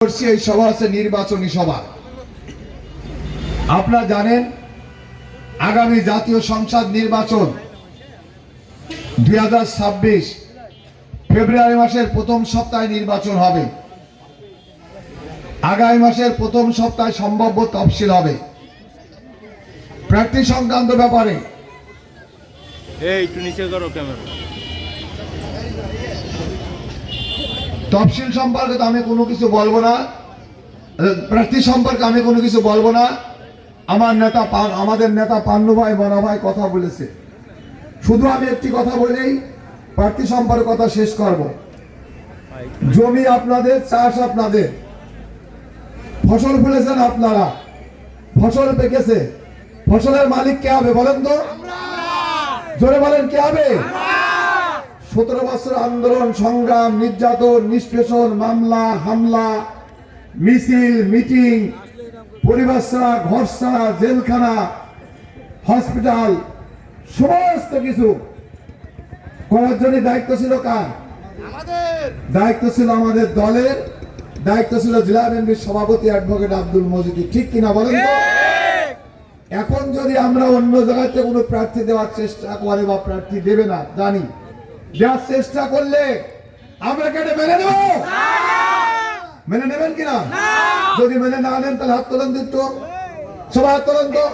এই সভা হচ্ছে নির্বাচনী সভা। আপনারা জানেন আগামী জাতীয় সংসদ নির্বাচন 2026 ফেব্রুয়ারি মাসের প্রথম সপ্তাহে নির্বাচন হবে। আগামী মাসের প্রথম সপ্তাহে সম্ভাব্য তফসিল হবে। প্রার্থী সংক্রান্ত ব্যাপারে তফসিল সম্পর্কে তো আমি কোনো কিছু বলবো না, প্রার্থী সম্পর্কে আমি কোনো কিছু বলবো না। আমাদের নেতা পান্নু ভাই বড় ভাই কথা বলেছে। শুধু আমি একটি কথা বলেই প্রার্থী সম্পর্কে কথা শেষ করব। জমি আপনাদের, চাষ আপনাদের, ফসল ফলেছেন আপনারা, ফসল পেকেছে, ফসলের মালিক কে হবে বলেন তো? জোরে বলেন কে হবে? 17 বছর আন্দোলন সংগ্রাম, নির্যাতন, নিষ্পেষণ, মামলা হামলা, মিছিল মিটিং, পরিবার ছাড়া, ঘর ছাড়া, জেলখানা, হসপিটাল, সমস্ত কিছু করার জন্য দায়িত্ব ছিল কার? দায়িত্ব ছিল আমাদের দলের, দায়িত্ব ছিল জেলা বিএনপির সভাপতি অ্যাডভোকেট আব্দুল মজিদ। ঠিক কিনা বলেন তো? এখন যদি আমরা অন্য জায়গাতে কোনো প্রার্থী দেওয়ার চেষ্টা করে বা প্রার্থী দেবে না জানি, দেওয়ার চেষ্টা করলে আমরা কেটে মেনে নেব? মেনে নেবেন কিনা? যদি মেনে না নেন তাহলে হাত তোলেন দিত, সবাই হাত তোলেন তো।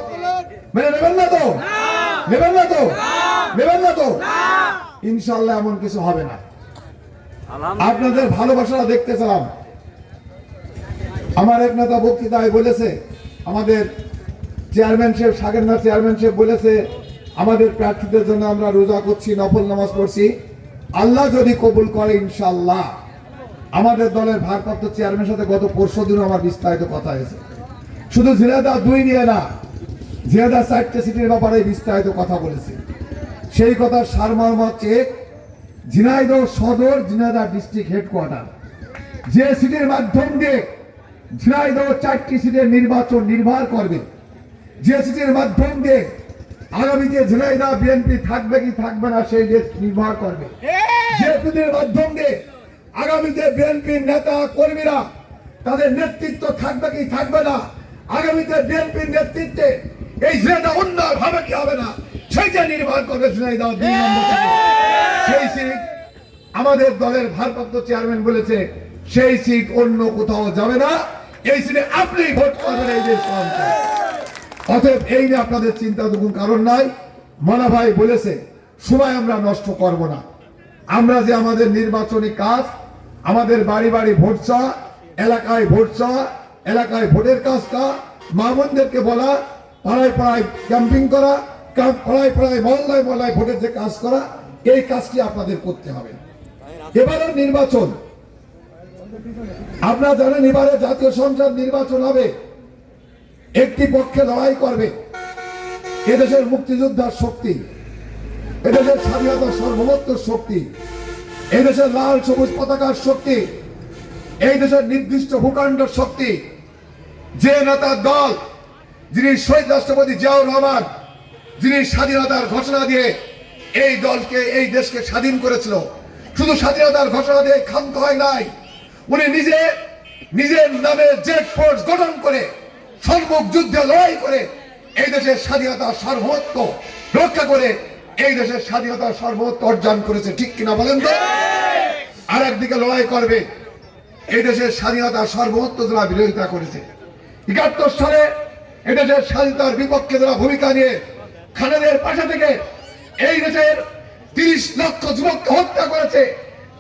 মেনে নেবেন না তো? নেবেন না তো? নেবেন না তো? ইনশাল্লাহ এমন কিছু হবে না। আপনাদের ভালোবাসাটা দেখতেছিলাম। আমার এক নেতা বক্তৃতায় বলেছে, আমাদের চেয়ারম্যান সাহেব, সাগেরনাথ চেয়ারম্যান সাহেব বলেছে, আমাদের প্রার্থীদের জন্য আমরা রোজা করছি, নফল নামাজ পড়ছি, আল্লাহ যদি কবুল করে ইনশাআল্লাহ। আমাদের দলের ভারপ্রাপ্ত চেয়ারম্যানের সাথে গত পরশুদিন আমার বিস্তারিত কথা হয়েছে। শুধু ঝিনাইদহ 2 নিয়ে না, ঝিনাইদহ 4টে সিটের ব্যাপারে বিস্তারিত কথা বলেছে। সেই কথার সারমর্ম হচ্ছে ঝিনাইদহ সদর, ঝিনাইদহ ডিস্ট্রিক্ট হেডকোয়ার্টার, যে সিটের মাধ্যম দিয়ে ঝিনাইদহ 4টি সিটের নির্বাচন নির্ভর করবে, যে সিটের মাধ্যম দিয়ে আগামীতে ঝিনাইদহ বিএনপি থাকবে কি থাকবে না সেই দেশ নির্ভর করবে, যে সিটের মাধ্যম দিয়ে আগামীতে বিএনপির নেতা কর্মীরা তাদের নেতৃত্ব থাকবে কি থাকবে না, আগামীতে বিএনপির নেতৃত্বে এই ঝিনাইদহ উন্নয়ন হবে কি হবে না সেইটা নির্ভর করবে ঝিনাইদহ 2 নম্বর সিটে। সেই সিট আমাদের দলের ভারপ্রাপ্ত চেয়ারম্যান বলেছে সেই সিট অন্য কোথাও যাবে না, এই সিটে আপনি ভোট করবেন এই দেশ সরকার। অতএব এই নিয়ে আপনাদের চিন্তার কোনো কারণ নাই। মানা ভাই বলেছে সময় আমরা নষ্ট করব না। আমরা যে আমাদের নির্বাচনী কাজ, আমাদের বাড়ি বাড়ি ভোট চাওয়া, এলাকায় ভোট চাওয়া, এলাকায় ভোটের কাজটা, মা বোনদেরকে বলা, পাড়ায় পাড়ায় ক্যাম্পিং করা, পাড়ায় পাড়ায় মহল্লায় মহল্লায় ভোটের যে কাজ করা, এই কাজটি আপনাদের করতে হবে। এবারের নির্বাচন আপনারা জানেন, এবারে জাতীয় সংসদ নির্বাচন হবে। একটি পক্ষে লড়াই করবে এদেশের মুক্তিযোদ্ধার শক্তি, এদেশের স্বাধীনতার সার্বভৌমত্ব শক্তি, এদেশের লাল সবুজ পতাকার শক্তি, এই দেশের নির্দিষ্ট ভূখণ্ডের শক্তি। যে নেতার দল, যিনি শহীদ রাষ্ট্রপতি জিয়াউর রহমান, যিনি স্বাধীনতার ঘোষণা দিয়ে এই দলকে, এই দেশকে স্বাধীন করেছিল, শুধু স্বাধীনতার ঘোষণা দিয়ে ক্ষান্ত হয় নাই, উনি নিজের নামে জেড ফোর্স গঠন করে সম্মুখ যুদ্ধে লড়াই করে এই দেশের স্বাধীনতার সার্বভৌমত্ব রক্ষা করে এই দেশের স্বাধীনতার সার্বভৌমত্ব অর্জন করেছে। ঠিক কিনা বলেন তো? আর একদিকে লড়াই করবে এই দেশের স্বাধীনতার সার্বভৌমত্ব যারা বিরোধিতা করেছে। 71 সালে এই দেশের স্বাধীনতার বিপক্ষে যারা ভূমিকা নিয়ে খালেদের পাশে থেকে এই দেশের 30 লক্ষ যুবককে হত্যা করেছে,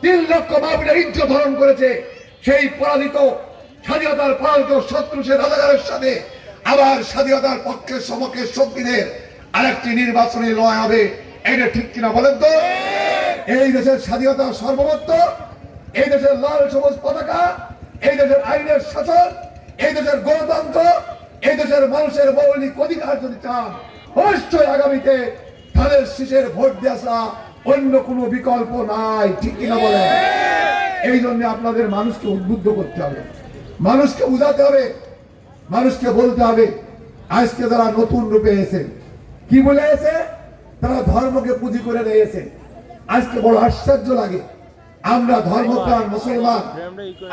3 লক্ষ মাহবুবের ইজ্জত হরণ করেছে, সেই পরাজিত স্বাধীনতার পরাজিত শত্রু সে রাজাকারের সাথে আবার স্বাধীনতার পক্ষের সমকের শক্তিদের আরেকটি নির্বাচনী লড়াই হবে। এটা ঠিক কিনা বলেন তো? এই দেশের স্বাধীনতার সার্বভৌমত্ব, এই দেশের লাল সবুজ পতাকা, এই দেশের আইনের শাসন, এই দেশের গণতন্ত্র, এই দেশের মানুষের মৌলিক অধিকার যদি চান, অবশ্যই আগামীতে ধানের শীষের ভোট দেওয়া অন্য কোনো বিকল্প নাই। ঠিক কিনা বলেন? এই জন্য আপনাদের মানুষকে উদ্বুদ্ধ করতে হবে, মানুষকে বুঝাতে হবে, মানুষকে বলতে হবে। আজকে যারা নতুন রূপে এসে কি বলে এসে, তারা ধর্মকে পুঁজি করে নিয়েছে। আজকে বড় আশ্চর্য লাগে, আমরা ধর্মপ্রাণ মুসলমান,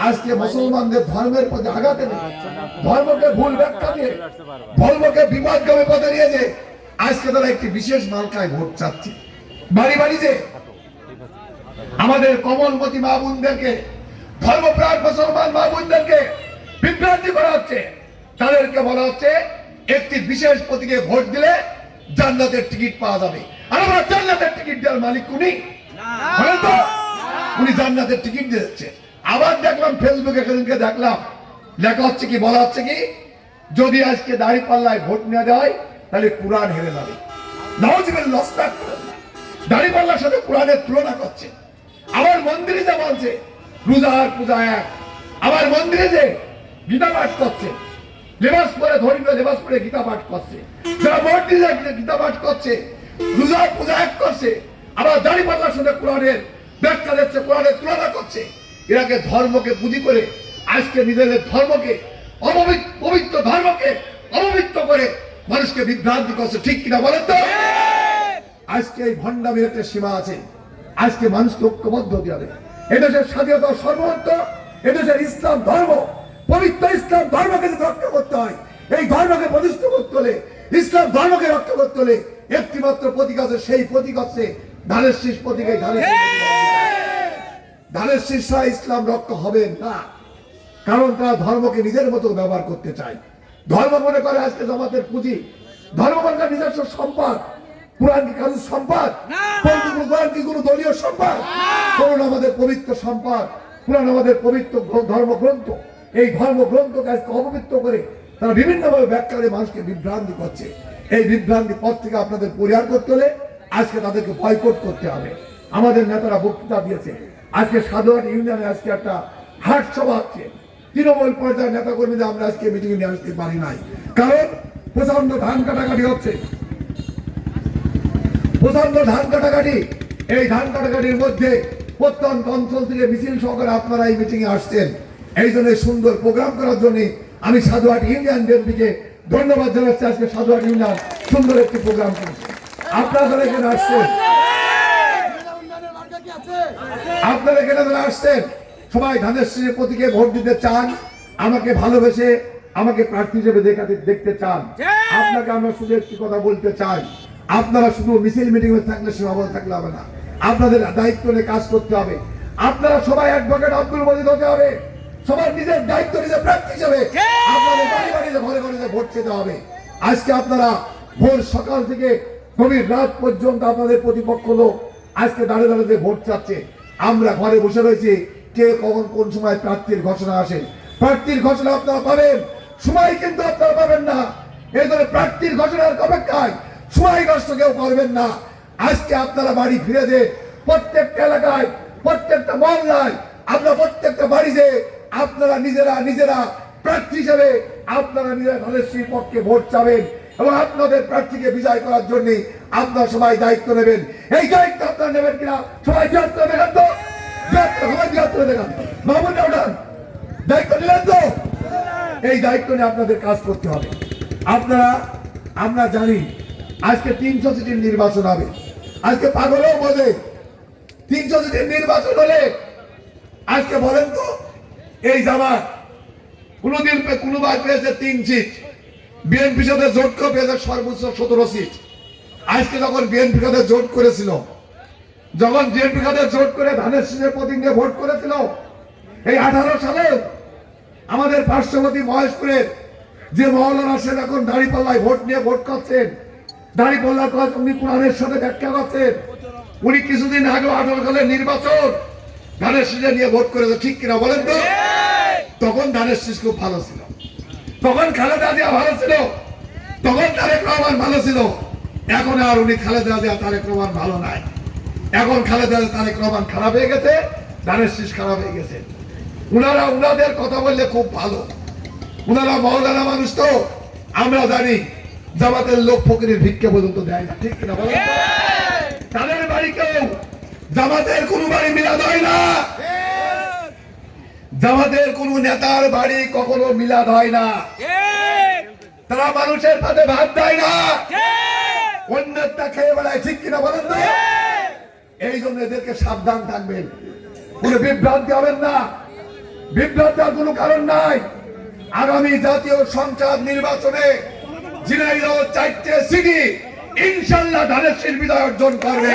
আজকে মুসলমানদের ধর্মের প্রতি আঘাত এনে ধর্মকে ভুল ব্যাখ্যা দিয়ে ধর্মকে বিপদগামী পথে নিয়ে যে আজকে তারা একটি বিশেষ মার্কায় ভোট চাচ্ছে। বাড়ি বাড়ি যে আমাদের কমলমতি মা বোনদেরকে, ধর্মপ্রাণ মুসলমান মা বোনদেরকে বিভ্রান্তি করা হচ্ছে। তাদেরকে বলা হচ্ছে একটি বিশেষ প্রতীকে ভোট দিলে জান্নাতের টিকিট পাওয়া যাবে। আর আমরা জান্নাতের টিকিট দেওয়ার মালিক উনি বলেন তো, উনি জান্নাতের টিকিট দিচ্ছে। আবার দেখলাম ফেসবুকে সেদিনকে দেখলাম লেখা হচ্ছে কি, বলা হচ্ছে কি, যদি আজকে দাঁড়িপাল্লায় ভোট নেওয়া যায় তাহলে কোরআন হেরে যাবে। নাউজুবিল্লাহ, দাঁড়িপাল্লার সাথে কোরআনের তুলনা করছে। আবার মন্দিরে যা বলছে রোজা আর পূজা এক, আবার মন্দিরে যে গীতা পাঠ করছে, লেবাস পরে ধর্মীয় লেবাস পরে গীতা পাঠ করছে, যারা ভোট দিয়ে গীতা পাঠ করছে, রোজা পূজা এক করছে, আবার দাঁড়িপাল্লার সাথে কোরআনের ব্যাখ্যা দিচ্ছে, কোরআনের তুলনা করছে। এরাকে ধর্মকে পুঁজি করে আজকে নিজেদের ধর্মকে পবিত্র ধর্মকে অপবিত্র করে মানুষকে বিভ্রান্তি করছে। ঠিক কিনা বলেন তো? আজকে এই ভণ্ডামির একটা সীমা আছে। আজকে মানুষকে ঐক্যবদ্ধ হতে হবে। এদেশের স্বাধীনতা সর্বত্র, এদেশের ইসলাম ধর্ম, পবিত্র ইসলাম ধর্মকে যদি রক্ষা করতে হয়, এই ধর্মকে প্রতিষ্ঠা করতে হলে, ইসলাম ধর্মকে রক্ষা করতে হলে একটি মাত্র প্রতীক আছে, সেই প্রতীক হচ্ছে ধানের শীষ প্রতীক। ধানের শীষ ইসলাম রক্ষা হবে না, কারণ তারা ধর্মকে নিজের মতো ব্যবহার করতে চায়। ধর্ম মনে করে আজকে জামাতের পুঁজি, ধর্ম মনে করে নিজস্ব সম্পদ। কোরআন কি কারোর সম্পদ? কোরআন কি কোনো দলীয় সম্পদ? কোরআন আমাদের পবিত্র সম্পদ, কোরআন আমাদের পবিত্র ধর্মগ্রন্থ। এই ধর্মগ্রন্থকে আজকে অপবিত্র করে তারা বিভিন্নভাবে ব্যাখ্যা করে মানুষকে বিভ্রান্তি করছে। এই বিভ্রান্তি পথ থেকে আপনাদের পরিহার করতে হলে আজকে তাদেরকে বয়কট করতে হবে। আমাদের নেতারা বক্তৃতা দিয়েছে, আজকে সাধুহাট ইউনিয়নে আজকে একটা হাট সভা হচ্ছে। তৃণমূল পর্যায়ের নেতা কর্মীদের আমরা আজকে মিটিং নিয়ে আসতে পারি নাই, কারণ প্রচন্ড ধান কাটাকাটি হচ্ছে, প্রচন্ড ধান কাটাকাটি। এই ধান কাটাকাটির মধ্যে প্রত্যন্ত অঞ্চল থেকে মিছিল সহকারে আপনারা এই মিটিং এ আসছেন। এই জন্য সুন্দর প্রোগ্রাম করার জন্য আমি সাধুহাট ইউনিয়ন বিএনপিকে ধন্যবাদ জানাচ্ছি। আজকে সাধুহাট ইউনিয়ন সুন্দর একটি প্রোগ্রাম করেছে। আপনারা যারা এখানে আসছেন, আপনারা এখানে যারা আসছেন সবাই ধানের শীষের প্রতীকে ভোট দিতে চান, আমাকে ভালোবেসে আমাকে প্রার্থী হিসেবে দেখতে চান। আপনাকে আমরা শুধু একটি কথা বলতে চাই, আপনারা শুধু মিছিল মিটিং এ থাকলে সীমাবদ্ধ থাকলে হবে না, আপনাদের দায়িত্ব নিয়ে কাজ করতে হবে। আপনারা সবাই অ্যাডভোকেট আব্দুল মজিদ হতে হবে, সবার নিজের দায়িত্ব নিজে প্রার্থী হিসেবে আপনাদের বাড়ি বাড়িতে ঘরে ঘরে ভোট খেতে হবে। আজকে আপনারা ভোর সকাল থেকে গভীর রাত পর্যন্ত আপনাদের প্রতিপক্ষ লোক আজকে দাঁড়িয়ে দাঁড়িয়ে ভোট চাচ্ছে। আমরা ঘরে বসে রয়েছি, কে কখন কোন সময় প্রার্থীর ঘোষণা আসে। প্রার্থীর ঘোষণা আপনারা পাবেন, সময় কিন্তু আপনারা পাবেন না। এই ধরনের প্রার্থীর ঘোষণার অপেক্ষায় সময় নষ্ট কেউ করবেন না। আজকে আপনারা বাড়ি ফিরে যে প্রত্যেকটা এলাকায়, প্রত্যেকটা মহল্লায়, আপনারা প্রত্যেকটা বাড়িতে আপনারা নিজেরা প্রার্থী হিসেবে আপনারা নিজেরা ধানের শীষের পক্ষে ভোট চাবেন এবং আপনাদের প্রার্থীকে বিজয় করার জন্য আপনারা সবাই দায়িত্ব নেবেন। এই দায়িত্ব আপনারা নেবেন কিনা সবাই দায়িত্ব নেবেন তো? সবাই দায়িত্ব নেবেন, মাহমুদ উঠান, দায়িত্ব নিলেন তো? এই দায়িত্ব নিয়ে আপনাদের কাজ করতে হবে। আমরা জানি আজকে 300 সিটির নির্বাচন হবে। আজকে পাগলও বোঝে 300 সিটির নির্বাচন হলে আজকে বলেন তো, এই জামাত কোনদিন কোনবার পেয়েছে 3 সিট, বিএনপির সাথে জোট করে পেয়েছে সর্বোচ্চ 17 সিট। আজকে যখন বিএনপির সাথে জোট করেছিল, যখন বিএনপির সাথে জোট করে ধানের শীষের প্রতীক নিয়ে ভোট করেছিল, এই 18 সালে আমাদের পার্শ্ববর্তী মহেশপুরের যে মৌলানা সে এখন দাঁড়িপাল্লায় ভোট নিয়ে ভোট করছেন, দাঁড়িপাল্লার কথা উনি কোরআনের সাথে ব্যাখ্যা করছেন। উনি কিছুদিন আগে 18 সালের নির্বাচন ধানের শীষে নিয়ে ভোট করেছে। ঠিক কিনা বলেন তো? তখন ধানের শীষ খুব ভালো ছিল, তখন খালেদা জিয়া ভালো ছিল, তখন তারেক রহমান ভালো ছিল। এখন আর উনি খালেদা জিয়া তারেক রহমান ভালো নাই। এখন খালেদা জিয়া তারেক রহমান খারাপ হয়ে গেছে, ধানের শীষ খারাপ হয়ে গেছে। উনাদের কথা বললে খুব ভালো, উনারা মহল্লার মানুষ তো। আমরা জানি জামাতের লোক ফকিরের ভিক্ষা পর্যন্ত দেয় না। ঠিক কিনা বলেন? তাদের বাড়িকেও জামাতের কোন বাড়ি মিলাদ হয় না, জামাতের কোন নেতার বাড়ি কখনো মিলাদ হয় না। তারা মানুষের সাথে ভাত দেয় না, অন্যটা খেয়ে বেড়ায়। ঠিক কিনা বলেন? এই জন্য এদেরকে সাবধান থাকবেন। কোনো বিভ্রান্তি হবেন না, বিভ্রান্ত হওয়ার কোনো কারণ নাই। আগামী জাতীয় সংসদ নির্বাচনে ঝিনাইদহ 4টে সিটি ইনশাল্লাহ ধানের শীষ বিজয় অর্জন করবে।